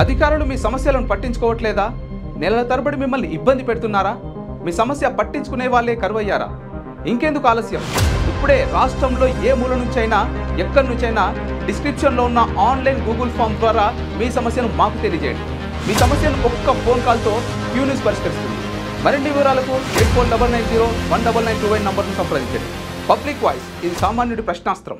అధికారులు మీ సమస్యలను పట్టించుకోవట్లేదా? నెలల తరబడి మిమ్మల్ని ఇబ్బంది పెడుతున్నారా? మీ సమస్య పట్టించుకునే వాళ్ళే కరువయ్యారా? ఇంకెందుకు ఆలస్యం? ఇప్పుడే రాష్ట్రంలో ఏ మూల నుంచైనా ఎక్కడి నుంచైనా డిస్క్రిప్షన్లో ఉన్న ఆన్లైన్ గూగుల్ ఫామ్ ద్వారా మీ సమస్యను మాకు తెలియజేయండి. మీ సమస్యను ఒక్క ఫోన్ కాల్తో క్యూన్యూస్ పరిష్కరిస్తుంది. మరిన్ని వివరాలకు 8499019929 నంబర్ను సంప్రదించండి. పబ్లిక్ వాయిస్, ఇది సామాన్యుడి ప్రశ్నాస్త్రం.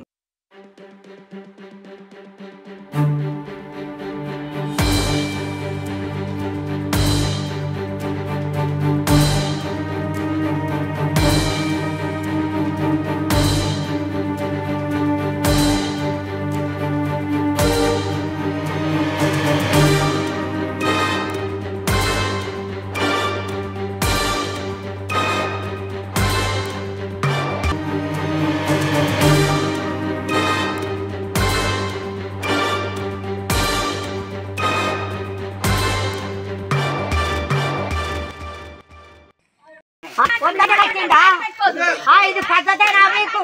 ఇది పద్ధతేనా మీకు?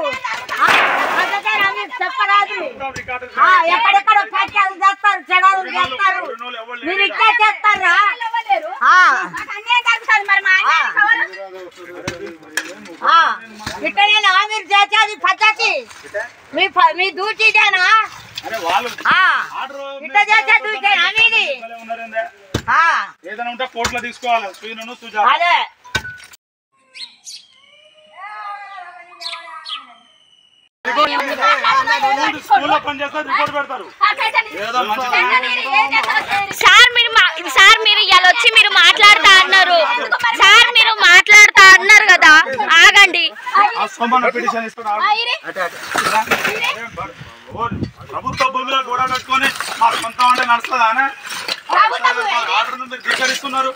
పద్ధతేనా మీకు చెప్పరాదు? ఎక్కడెక్కడ పట్టాలు చేస్తారు, చెడాలు చేస్తారు, మీరు ఇట్లా చేస్తారా? ఇట్టనేనా మీరు చేసేది పద్ధతి? మీ డ్యూటీదేనా? ఇట్లా చేసే డ్యూటీనా మీది? ఏదైనా ఉంటే కోర్టులో తీసుకోవాలి. అదే సార్ మీరు ఇవాళ వచ్చి మీరు మాట్లాడుతా అన్నారు. సార్ మీరు మాట్లాడుతా అన్నారు కదా, ఆగండి. ప్రభుత్వ భూమిలో గోడ కట్టుకొని మాకు కొంత అంటే నడుస్తుందా? ఆర్డర్ నుండి ధిక్కరిస్తున్నారు.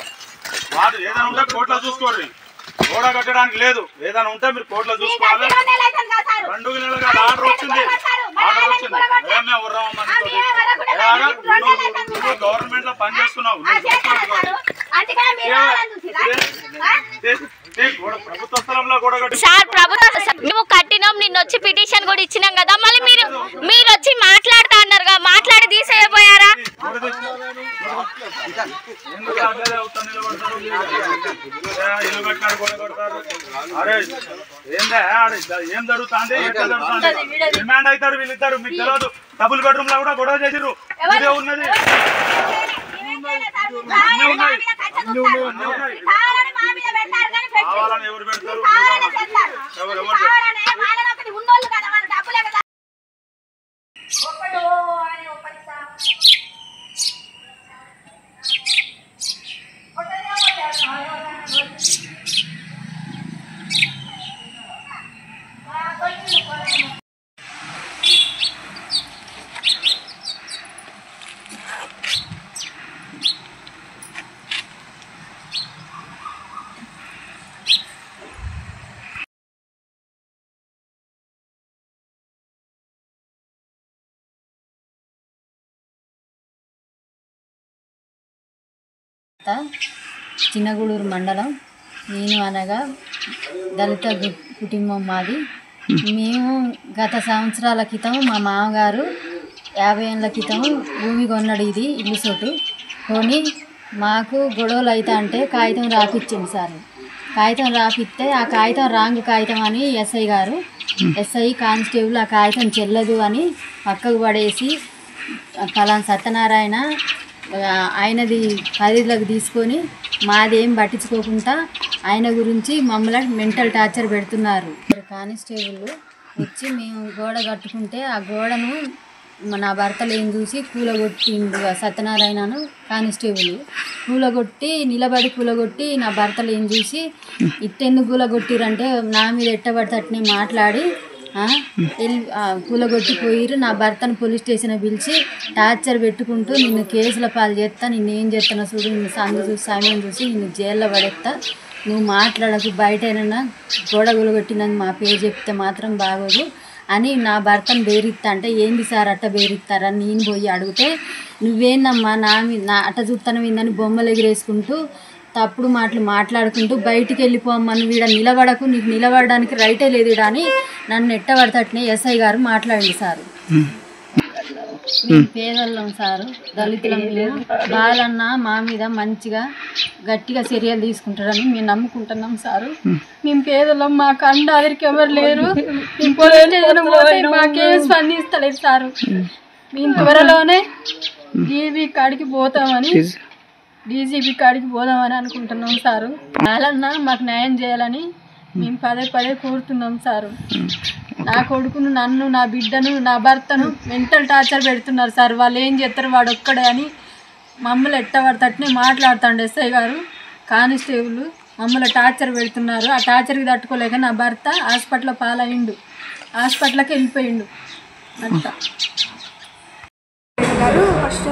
వాడు ఏదైనా ఉంటే కోర్టులో చూసుకోండి. గోడ కట్టడానికి లేదు, ఏదైనా ఉంటే మీరు కోర్టులో చూసుకోవాలి. 2 నెలలుగా ఆర్డర్ వచ్చింది. గవర్నమెంట్ లో పనిచేస్తున్నావు, ప్రభుత్వ స్థలంలో గోడ కట్టి. సార్ ప్రభుత్వ నువ్వు కట్టినాం, నిన్న వచ్చి పిటిషన్ కూడా ఇచ్చినాం కదా, మళ్ళీ మీరు వచ్చి మాట్లాడుతా అన్నారు కదా, మాట్లాడి తీసేయపోయారా? ఇల్లు కట్టినాడు గోడ కడతారు. అరే ఏందా ఏం జరుగుతుంది? డిమాండ్ అవుతారు వీళ్ళిద్దరు. మీకు తెలియదు, డబుల్ బెడ్రూమ్ లో కూడా గొడవ చేసిర్రు. ఇదే ఉన్నది. కావాలని ఎవరు పెడతారు? చిన్నగూడూరు మండలం. నేను అనగా దళిత కుటుంబం మాది. మేము గత సంవత్సరాల క్రితం మా మామగారు 50 ఏళ్ళ క్రితం భూమి కొన్నాడు. ఇది ఇల్లు చోటు కొని మాకు గొడవలు అవుతా అంటే కాగితం రాపిచ్చింది సార్. కాగితం రాపిస్తే ఆ కాగితం రాంగ్ కాగితం అని ఎస్ఐ కానిస్టేబుల్ ఆ కాగితం చెల్లదు అని పక్కకు పడేసి ఫలానా సత్యనారాయణ ఆయనది ఖరీదులకు తీసుకొని మాదేం పట్టించుకోకుండా ఆయన గురించి మమ్మల్ని మెంటల్ టార్చర్ పెడుతున్నారు. కానిస్టేబుల్ వచ్చి మేము గోడ కట్టుకుంటే ఆ గోడను నా భర్తలు ఏం చూసి కూలగొట్టిండు. సత్యనారాయణను కానిస్టేబుల్ నిలబడి కూలగొట్టి నా భర్తలు ఏం చూసి ఇట్టెందుకు కూలగొట్టిరంటే నా మీద ఎట్టబడితే అట్నే మాట్లాడి కూలగొట్టిపోయిరు. నా భర్తను పోలీస్ స్టేషన్ పిలిచి టార్చర్ పెట్టుకుంటూ నిన్ను కేసుల పాలు చేస్తా, నిన్నేం చేస్తానో చూడు, నిన్ను సందు చూసి సమయం చూసి నిన్ను జైల్లో పడేస్తా, నువ్వు మాట్లాడకు, బయటైనా గోడ కూలగొట్టినది మా పేరు చెప్తే మాత్రం బాగోదు అని నా భర్తను బేరిస్తా అంటే ఏంది సార్ అట్ట బేరిస్తారని నేను పోయి అడిగితే నువ్వేందమ్మా నా అట్ట చూస్తాను ఏందని బొమ్మలు ఎగిరేసుకుంటూ తప్పుడు మాటలు మాట్లాడుకుంటూ బయటికి వెళ్ళిపోమ్మని వీడ నిలబడకు, నీకు నిలబడడానికి రైటే లేదు అని నన్ను ఎట్టబడతట్నే ఎస్ఐ గారు మాట్లాడింది సార్. మేము పేదోళ్ళం సారు, దళితులం. మేము బాలన్న మా మీద మంచిగా గట్టిగా చర్యలు తీసుకుంటాడని మేము నమ్ముకుంటున్నాం సారు. మేము పేదోళ్ళం, మాకు అండ అదిరికి ఎవరు లేరు. మేము పోలీస్ స్టేషన్ పోతే మాకేం స్పందిస్తలేదు సారు. మేము త్వరలోనే డీజీపీ కాడికి పోదామని అనుకుంటున్నాం సారు. బాలన్న మాకు న్యాయం చేయాలని మేము పదే కోరుతున్నాం సారు. నా కొడుకును, నన్ను, నా బిడ్డను, నా భర్తను మెంటల్ టార్చర్ పెడుతున్నారు సార్. వాళ్ళు ఏం చేస్తారు వాడు ఒక్కడే అని మమ్మల్ని ఎట్టబడతట్టునే మాట్లాడుతాండు ఎస్ఐ గారు. కానిస్టేబుల్ మమ్మల్ని టార్చర్ పెడుతున్నారు. ఆ టార్చర్కి తట్టుకోలేక నా భర్త హాస్పిటల్లో పాలయ్యిండు, హాస్పిటల్కి వెళ్ళిపోయిండు. అంతా గారు ఫస్ట్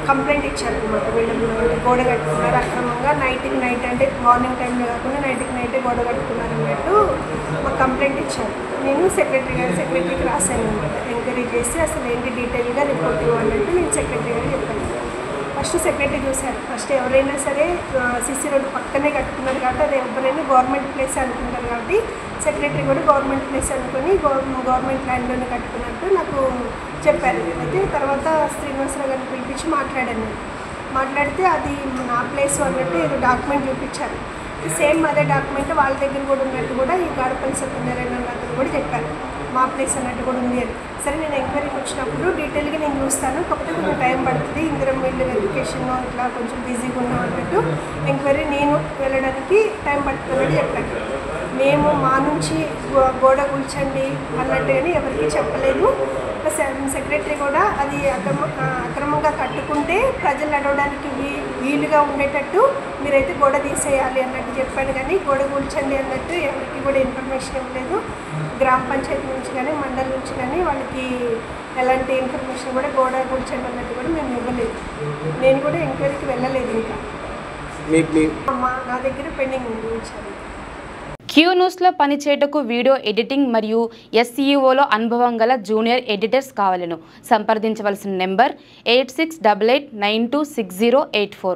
కంప్లైంట్ ఇచ్చారు అనమాట. వీళ్ళు గోడ కట్టుకున్నారు అక్రమంగా, నైట్కి నైట్ అంటే మార్నింగ్ టైంలో కాకుండా నైట్కి నైటే గోడ కట్టుకున్నారు అన్నట్టు మాకు కంప్లైంట్ ఇచ్చారు. నేను సెక్రటరీకి రాశాను అనమాట. ఎంక్వైరీ చేసి అసలు ఏంటి డీటెయిల్గా రిపోర్ట్ ఇవ్వాలంటే నేను సెక్రటరీ గారు చెప్పాను. ఫస్ట్ సెక్రటరీ చూశారు. ఫస్ట్ ఎవరైనా సరే సిసి రోడ్డు పక్కనే కట్టుకున్నారు కాబట్టి అది ఎవరైనా గవర్నమెంట్ ప్లేస్ అనుకుంటారు కాబట్టి సెక్రటరీ కూడా గవర్నమెంట్ ప్లేస్ అనుకుని గవర్నమెంట్ ల్యాండ్లోనే కట్టుకున్నట్టు నాకు చెప్పారు. అయితే తర్వాత శ్రీనివాసరావు గారిని పిలిపించి మాట్లాడాను. మాట్లాడితే అది నా ప్లేస్ అన్నట్టు ఏదో డాక్యుమెంట్ చూపించారు. సేమ్ అదే డాక్యుమెంట్ వాళ్ళ దగ్గర కూడా ఉన్నట్టు కూడా ఈ గాడపల్లి సత్యనారాయణ అన్నట్టు కూడా చెప్పారు, మా ప్లేస్ అన్నట్టు కూడా ఉంది అని. సరే నేను ఎంక్వైరీకి వచ్చినప్పుడు డీటెయిల్గా నేను చూస్తాను, కాకపోతే కొంచెం టైం పడుతుంది, ఇందిరం ఇల్లు వెరిఫికేషన్ ఇట్లా కొంచెం బిజీగా ఉన్నాం అన్నట్టు ఎంక్వైరీ నేను వెళ్ళడానికి టైం పడుతుందని చెప్పాను. మేము మా నుంచి గోడ కూల్చండి అన్నట్టుగాని ఎవరికి చెప్పలేదు. సెక్రటరీ కూడా అది అక్రమంగా కట్టుకుంటే ప్రజలు నడవడానికి వీలుగా ఉండేటట్టు మీరైతే గోడ తీసేయాలి అన్నట్టు చెప్పాను, కానీ గోడ కూల్చండి అన్నట్టు ఎవరికి కూడా ఇన్ఫర్మేషన్ ఇవ్వలేదు. గ్రామ పంచాయతీ నుంచి కానీ మండలి నుంచి కానీ వాళ్ళకి ఎలాంటి ఇన్ఫర్మేషన్ కూడా గోడ కూల్చండి అన్నట్టు కూడా మేము ఇవ్వలేదు. నేను కూడా ఎంక్వైరీకి వెళ్ళలేదు. ఇంకా నా దగ్గర పెండింగ్ ఉంచారు. క్యూ న్యూస్లో పనిచేయటకు వీడియో ఎడిటింగ్ మరియు SEOలో అనుభవం గల జూనియర్ ఎడిటర్స్ కావాలను సంప్రదించవలసిన నెంబర్ 8688926084.